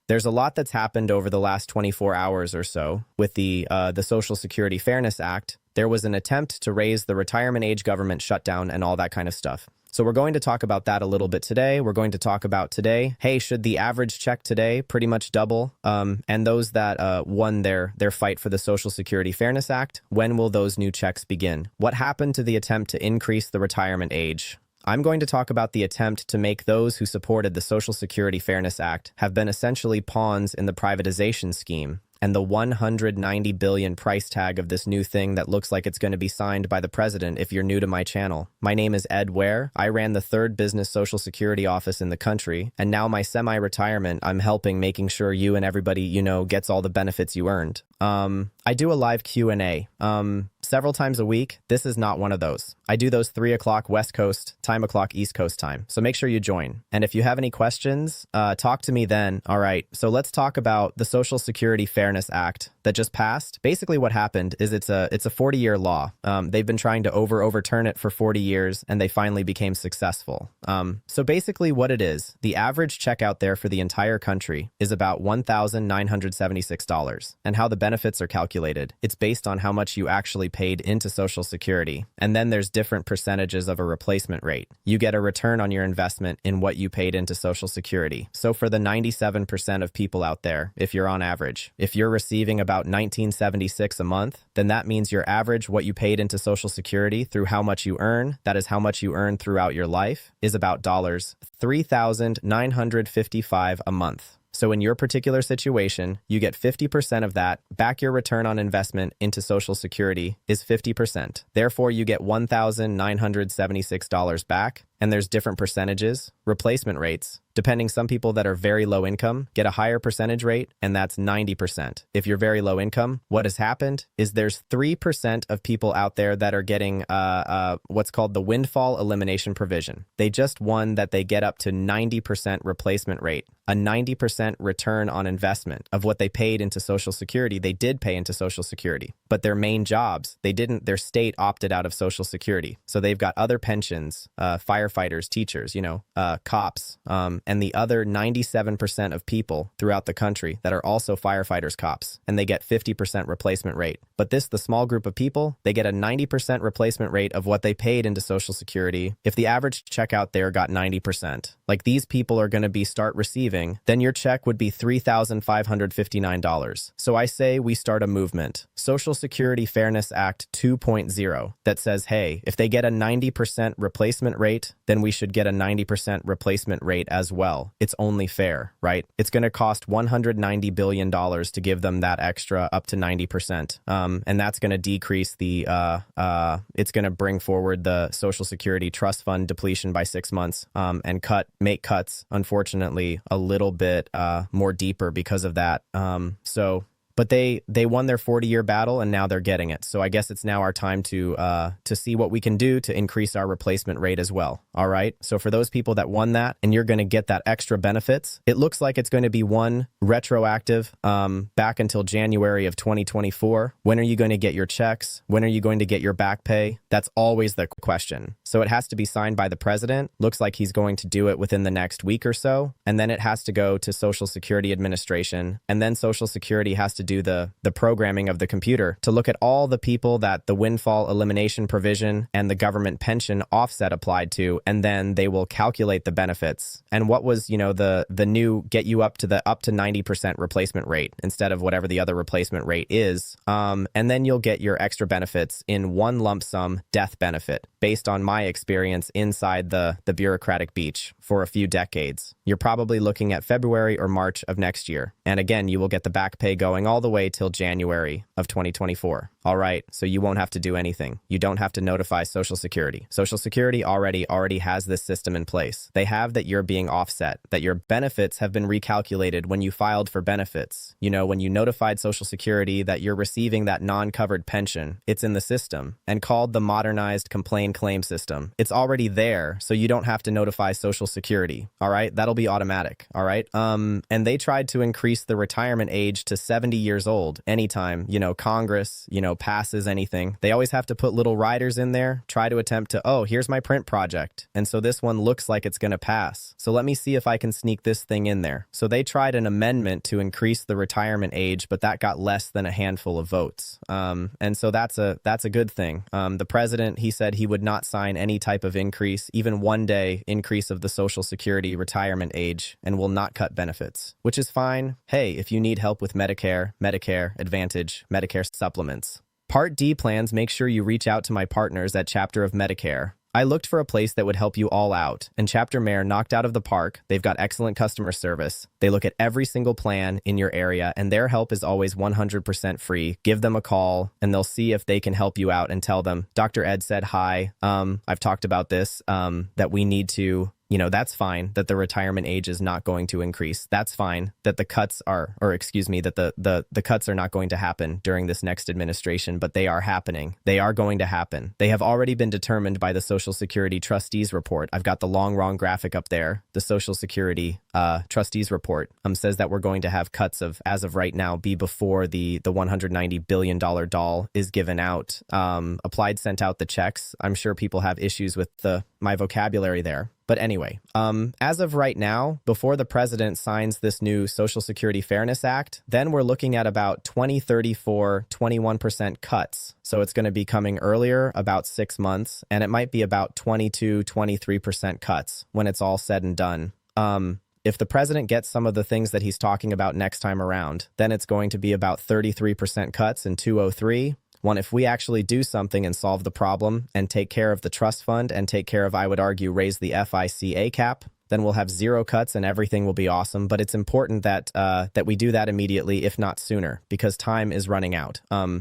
There's a lot that's happened over the last 24 hours or so with the Social Security Fairness Act. There was an attempt to raise the retirement age, government shutdown, and all that kind of stuff. So we're going to talk about that a little bit today. We're going to talk about today, hey, should the average check today pretty much double? And those that won their fight for the Social Security Fairness Act, when will those new checks begin? What happened to the attempt to increase the retirement age? I'm going to talk about the attempt to make those who supported the Social Security Fairness Act have been essentially pawns in the privatization scheme, and the $190 billion price tag of this new thing that looks like it's going to be signed by the president if you're new to my channel. My name is Ed Ware. I ran the third business Social Security office in the country, and now my semi-retirement, I'm helping making sure you and everybody you know gets all the benefits you earned. I do a live Q&A several times a week. This is not one of those. I do those 3 o'clock West Coast, time o'clock East Coast time. So make sure you join. And if you have any questions, talk to me then. All right. So let's talk about the Social Security Fairness Act that just passed. Basically what happened is it's a 40-year law. They've been trying to overturn it for 40 years and they finally became successful. So basically what it is, the average check out there for the entire country is about $1,976. And how the benefits are calculated, it's based on how much you actually paid into Social Security. And then there's different percentages of a replacement rate. You get a return on your investment in what you paid into Social Security. So for the 97% of people out there, if you're on average, if you're receiving about $19.76 a month, then that means your average what you paid into Social Security through how much you earn, that is how much you earn throughout your life, is about $3,955 a month. So in your particular situation, you get 50% of that back. Your return on investment into Social Security is 50%. Therefore, you get $1,976 back. And there's different percentages, replacement rates. Depending, some people that are very low income get a higher percentage rate, and that's 90%. If you're very low income, what has happened is there's 3% of people out there that are getting what's called the windfall elimination provision. They just won that they get up to 90% replacement rate, a 90% return on investment of what they paid into Social Security. They did pay into Social Security, but their main jobs, they didn't. Their state opted out of Social Security. So they've got other pensions, firefighters, teachers, cops, and the other 97% of people throughout the country that are also firefighters, cops, and they get 50% replacement rate. But the small group of people, they get a 90% replacement rate of what they paid into Social Security. If the average check out there got 90%, like these people are going to start receiving, then your check would be $3,559. So I say we start a movement, Social Security Fairness Act 2.0, that says, hey, if they get a 90% replacement rate, then we should get a 90% replacement rate as well. It's only fair, right? It's going to cost $190 billion to give them that extra up to 90%. And that's going to decrease it's going to bring forward the Social Security Trust Fund depletion by 6 months, and make cuts, unfortunately, a little bit more deeper because of that. But they won their 40-year battle, and now they're getting it. So I guess it's now our time to see what we can do to increase our replacement rate as well. All right. So for those people that won that, and you're going to get that extra benefits, it looks like it's going to be one retroactive back until January of 2024. When are you going to get your checks? When are you going to get your back pay? That's always the question. So it has to be signed by the president. Looks like he's going to do it within the next week or so. And then it has to go to Social Security Administration. And then Social Security has to do the programming of the computer to look at all the people that the windfall elimination provision and the government pension offset applied to, and then they will calculate the benefits. And what was, the new get you up to 90% replacement rate instead of whatever the other replacement rate is. And then you'll get your extra benefits in one lump sum death benefit based on my experience inside the bureaucratic beach for a few decades. You're probably looking at February or March of next year. And again, you will get the back pay going all the way till January of 2024. All right, so you won't have to do anything. You don't have to notify Social Security. Social Security already has this system in place. They have that you're being offset, that your benefits have been recalculated when you filed for benefits. When you notified Social Security that you're receiving that non-covered pension, it's in the system and called the modernized complain claim system. system. It's already there, so you don't have to notify Social Security, all right? That'll be automatic, all right? And they tried to increase the retirement age to 70 years old anytime, Congress, passes anything. They always have to put little riders in there, try to attempt to, oh, here's my print project. And so this one looks like it's going to pass. So let me see if I can sneak this thing in there. So they tried an amendment to increase the retirement age, but that got less than a handful of votes. And so that's a good thing. The president, he said he would not sign any type of increase, even 1 day increase of the Social Security retirement age, and will not cut benefits, which is fine. Hey, if you need help with Medicare, Medicare Advantage, Medicare supplements. Part D plans, make sure you reach out to my partners at Chapter of Medicare. I looked for a place that would help you all out, and Chapter Mayor knocked out of the park. They've got excellent customer service. They look at every single plan in your area, and their help is always 100% free. Give them a call, and they'll see if they can help you out, and tell them, Dr. Ed said hi. I've talked about this, that we need to... that's fine that the retirement age is not going to increase. That's fine that the cuts are, that the cuts are not going to happen during this next administration, but they are happening. They are going to happen. They have already been determined by the Social Security Trustees Report. I've got the wrong graphic up there. The Social Security Trustees Report says that we're going to have cuts of, as of right now, be before the $190 billion doll is given out. Applied sent out the checks. I'm sure people have issues with my vocabulary there. But anyway, as of right now, before the president signs this new Social Security Fairness Act, then we're looking at about 2034, 21% cuts. So it's going to be coming earlier, about 6 months, and it might be about 22, 23% cuts when it's all said and done. If the president gets some of the things that he's talking about next time around, then it's going to be about 33% cuts in 203. If we actually do something and solve the problem and take care of the trust fund and take care of, I would argue, raise the FICA cap, then we'll have 0 cuts and everything will be awesome. But it's important that that we do that immediately, if not sooner, because time is running out.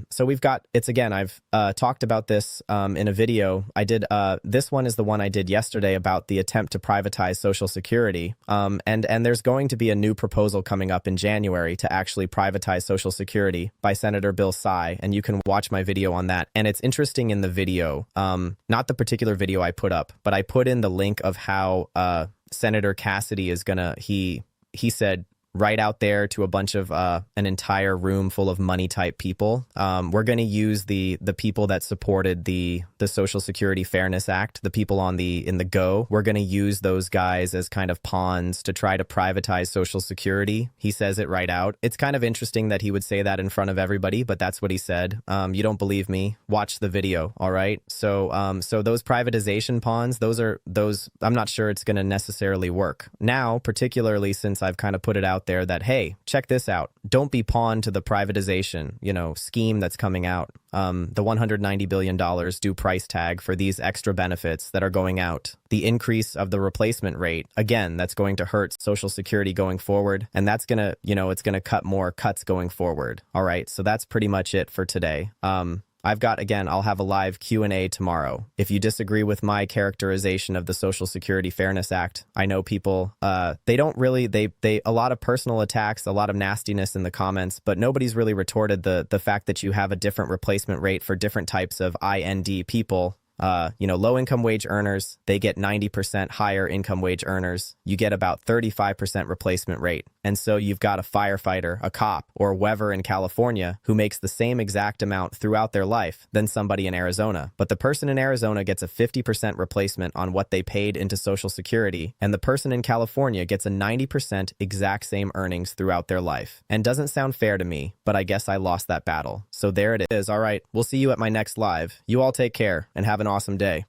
So we've got, I've talked about this in a video. I did, this one is the one I did yesterday about the attempt to privatize Social Security. And there's going to be a new proposal coming up in January to actually privatize Social Security by Senator Bill Tsai. And you can watch my video on that. And it's interesting in the video, not the particular video I put up, but I put in the link of how, Senator Cassidy is gonna, he said right out there to a bunch of an entire room full of money type people, we're going to use the people that supported the Social Security Fairness Act, the people in the go. We're going to use those guys as kind of pawns to try to privatize Social Security. He says it right out. It's kind of interesting that he would say that in front of everybody, but that's what he said. You don't believe me? Watch the video. All right. So so those privatization pawns, those I'm not sure it's going to necessarily work now, particularly since I've kind of put it out there that, hey, check this out. Don't be pawned to the privatization, scheme that's coming out. The $190 billion due price tag for these extra benefits that are going out. The increase of the replacement rate, again, that's going to hurt Social Security going forward. And that's going to, it's going to cut more cuts going forward. All right. So that's pretty much it for today. I've got, again, I'll have a live Q&A tomorrow. If you disagree with my characterization of the Social Security Fairness Act, I know people, they don't really, a lot of personal attacks, a lot of nastiness in the comments, but nobody's really retorted the fact that you have a different replacement rate for different types of IND people. Low income wage earners, they get 90%. Higher income wage earners, you get about 35% replacement rate. And so you've got a firefighter, a cop, or whoever in California who makes the same exact amount throughout their life than somebody in Arizona. But the person in Arizona gets a 50% replacement on what they paid into Social Security, and the person in California gets a 90% exact same earnings throughout their life. And doesn't sound fair to me, but I guess I lost that battle. So there it is. All right, we'll see you at my next live. You all take care and have an awesome day.